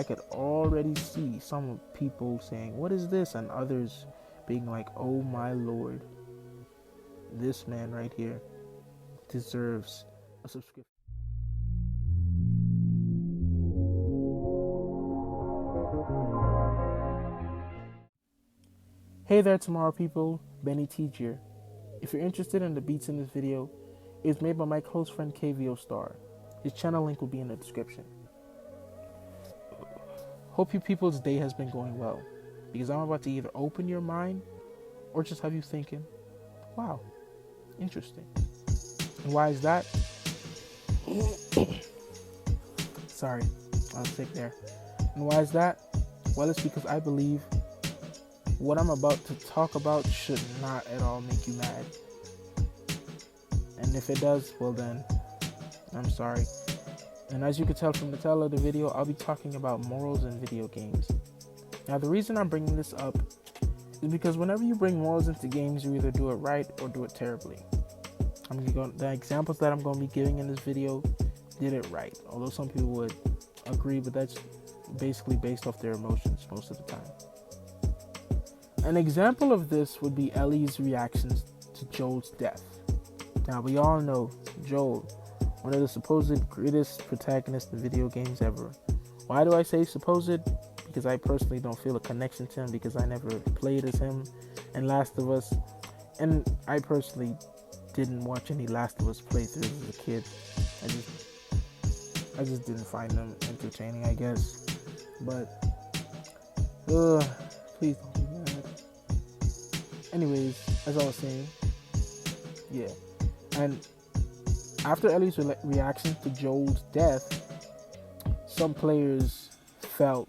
I could already see some people saying, "What is this?" and others being like, "Oh my lord, this man right here deserves a subscription." Hey there, tomorrow people, BenyTeeJ here. If you're interested in the beats in this video, it's made by my close friend KVO Star. His channel link will be in the description. Hope you people's day has been going well, because I'm about to either open your mind or just have you thinking, wow, interesting. And why is that? Sorry, I was sick there. And why is that? Well, it's because I believe what I'm about to talk about should not at all make you mad. And if it does, well then, I'm sorry. And as you can tell from the title of the video, I'll be talking about morals in video games. Now, the reason I'm bringing this up is because whenever you bring morals into games, you either do it right or do it terribly. The examples that I'm going to be giving in this video did it right, although some people would agree, but that's basically based off their emotions most of the time. An example of this would be Ellie's reactions to Joel's death. Now, we all know Joel, one of the supposed greatest protagonists in video games ever. Why do I say supposed? Because I personally don't feel a connection to him, because I never played as him in Last of Us, and I personally didn't watch any Last of Us playthroughs as a kid. I just didn't find them entertaining, I guess. But please don't be mad. Anyways, as I was saying, yeah. And after Ellie's reaction to Joel's death, some players felt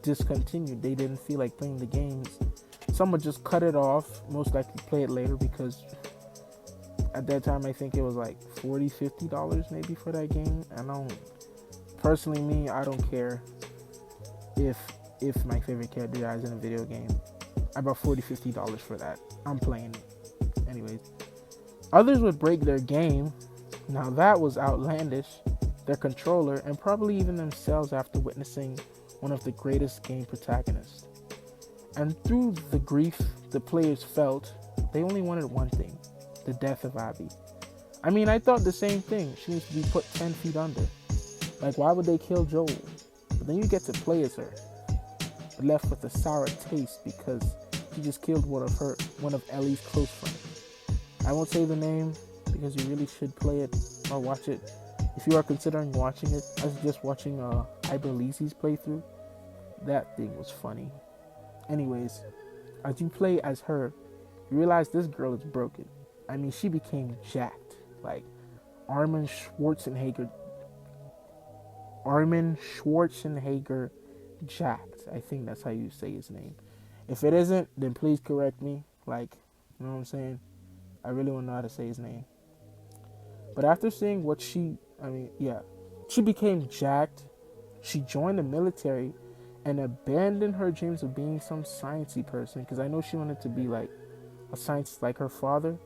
discontinued. They didn't feel like playing the games. Some would just cut it off, most likely play it later, because at that time I think it was like $40-$50 maybe for that game. And I don't care if my favorite character dies in a video game. I bought $40-$50 for that. I'm playing it. Anyways. Others would break their game. Now that was outlandish. Their controller, and probably even themselves, after witnessing one of the greatest game protagonists. And through the grief the players felt, they only wanted one thing: the death of Abby. I mean, I thought the same thing. She needs to be put 10 feet under. Like, why would they kill Joel? But then you get to play as her, but left with a sour taste because she just killed one of Ellie's close friends. I won't say the name because you really should play it or watch it. If you are considering watching it, I suggest watching Ibelize's playthrough. That thing was funny. Anyways, as you play as her, you realize this girl is broken. I mean, she became jacked. Like Armin Schwarzenegger jacked. I think that's how you say his name. If it isn't, then please correct me. Like, you know what I'm saying? I really want to know how to say his name. But after seeing what she became jacked. She joined the military and abandoned her dreams of being some sciencey person, because I know she wanted to be like a scientist like her father,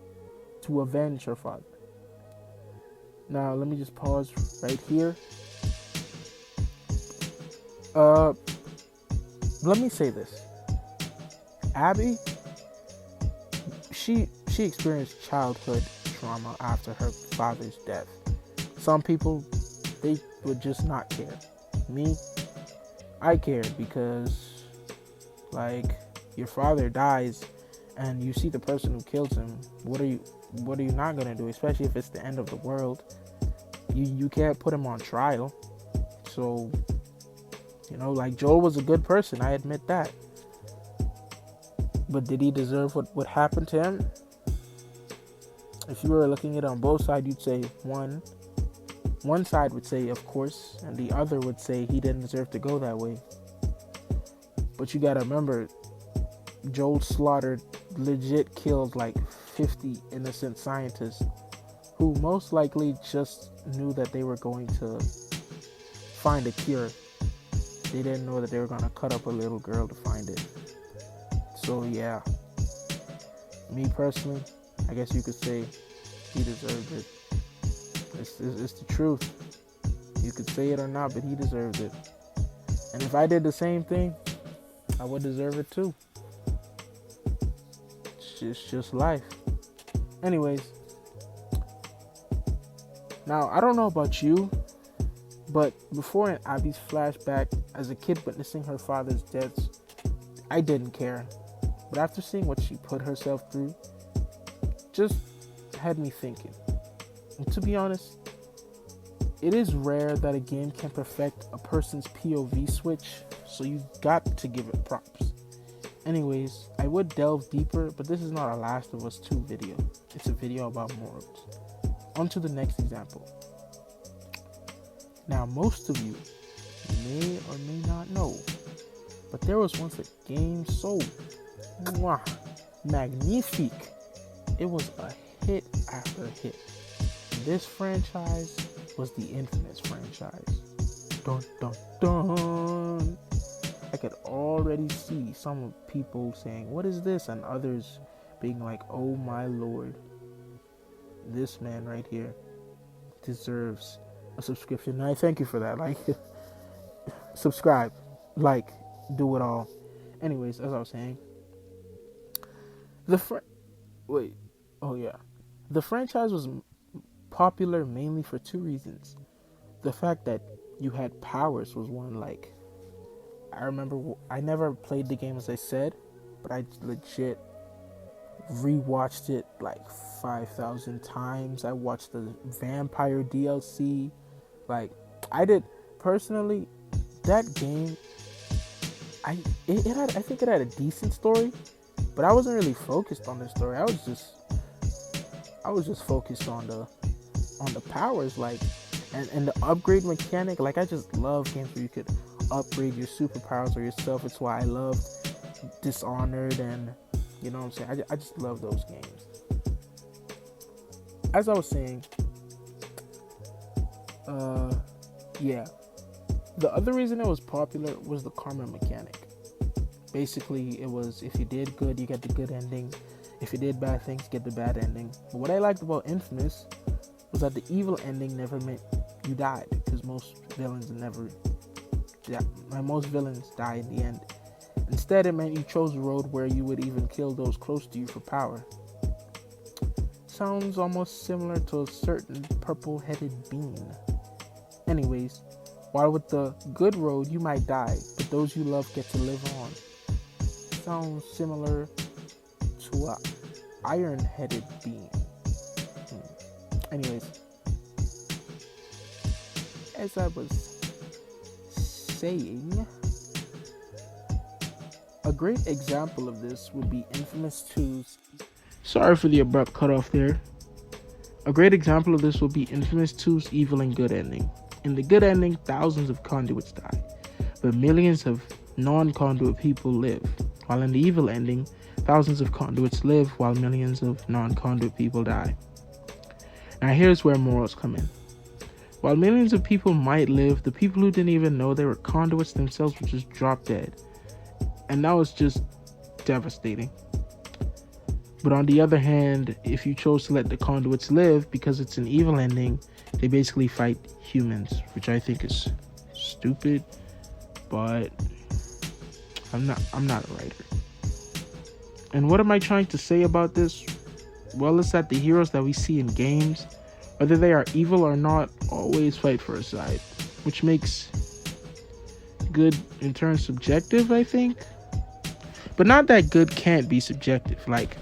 to avenge her father. Now, let me just pause right here. Let me say this. Abby, she experienced childhood trauma after her father's death. Some people, they would just not care. Me, I cared, because like, your father dies and you see the person who kills him. What are you not gonna do? Especially if it's the end of the world. You can't put him on trial. So, like, Joel was a good person, I admit that. But did he deserve what happened to him? If you were looking at it on both sides, you'd say one side would say of course, and the other would say he didn't deserve to go that way. But you gotta remember, Joel slaughtered, legit killed like 50 innocent scientists who most likely just knew that they were going to find a cure. They didn't know that they were going to cut up a little girl to find it. So yeah, me personally, I guess you could say he deserved it. It's the truth. You could say it or not, but he deserved it. And if I did the same thing, I would deserve it too. It's just life. Anyways, now I don't know about you, but before in Abby's flashback as a kid witnessing her father's deaths, I didn't care. But after seeing what she put herself through, just had me thinking. And to be honest, it is rare that a game can perfect a person's POV switch, so you got to give it props. Anyways, I would delve deeper, but this is not a Last of Us 2 video. It's a video about morals. On to the next example. Now, most of you may or may not know, but there was once a game so magnifique. It was a hit after hit. And this franchise was the Infamous franchise. Dun dun dun. I could already see some people saying, "What is this?" and others being like, "Oh my lord, this man right here deserves a subscription." And I thank you for that. Like, subscribe, like, do it all. Anyways, as I was saying, the franchise was popular mainly for two reasons. The fact that you had powers was one. Like, I remember I never played the game, as I said, but I legit rewatched it like 5,000 times. I watched the Vampire DLC. Like, I did personally. That game, I think it had a decent story, but I wasn't really focused on the story. I was just focused on the powers, like, and the upgrade mechanic. Like, I just love games where you could upgrade your superpowers or yourself. It's why I love Dishonored, and you know what I'm saying. I just love those games. As I was saying, the other reason it was popular was the karma mechanic. Basically, it was if you did good, you get the good ending. If you did bad things, get the bad ending. But what I liked about Infamous was that the evil ending never meant you died, because most villains die in the end. Instead, it meant you chose a road where you would even kill those close to you for power. Sounds almost similar to a certain purple-headed bean. Anyways, while with the good road you might die, but those you love get to live on. Sounds similar to a iron-headed bean. Anyways, as I was saying, a great example of this would be Infamous 2's... Sorry for the abrupt cutoff there. A great example of this would be Infamous 2's evil and good ending. In the good ending, thousands of conduits die, but millions of non-conduit people live. While in the evil ending, thousands of conduits live while millions of non-conduit people die. Now here's where morals come in. While millions of people might live, the people who didn't even know they were conduits themselves would just drop dead. And that was just devastating. But on the other hand, if you chose to let the conduits live because it's an evil ending, they basically fight humans, which I think is stupid, but I'm not a writer. And what am I trying to say about this? Well, it's that the heroes that we see in games, whether they are evil or not, always fight for a side, which makes good in turn subjective, I think. But not that good can't be subjective. Like,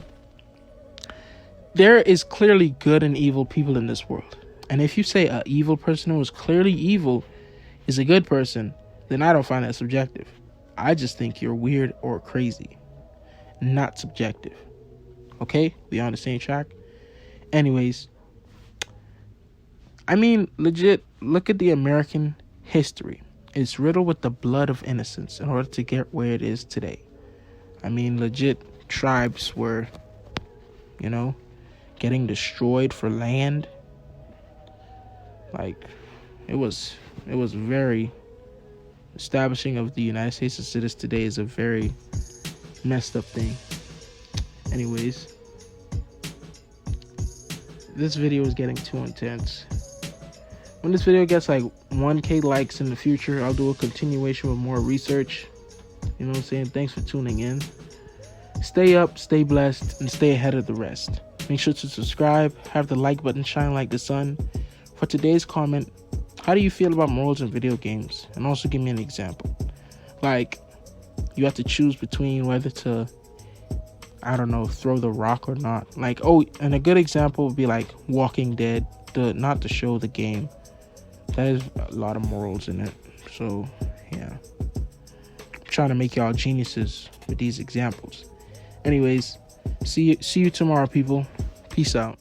there is clearly good and evil people in this world. And if you say an evil person who is clearly evil is a good person, then I don't find that subjective. I just think you're weird or crazy, not subjective. Okay? We on the same track? Anyways, I mean, legit, look at the American history. It's riddled with the blood of innocents in order to get where it is today. I mean, legit, tribes were, getting destroyed for land. Like, it was very... Establishing of the United States as it is today is a very messed up thing. Anyways, this video is getting too intense. when this video gets like 1K likes in the future, I'll do a continuation with more research. You know what I'm saying? Thanks for tuning in. Stay up, stay blessed, and stay ahead of the rest. Make sure to subscribe, have the like button shine like the sun. For today's comment, how do you feel about morals in video games? And also give me an example. Like, you have to choose between whether to, I don't know, throw the rock or not. Like, oh, and a good example would be like Walking Dead, not the show, the game. That is a lot of morals in it. So, yeah. I'm trying to make y'all geniuses with these examples. Anyways, see you tomorrow, people. Peace out.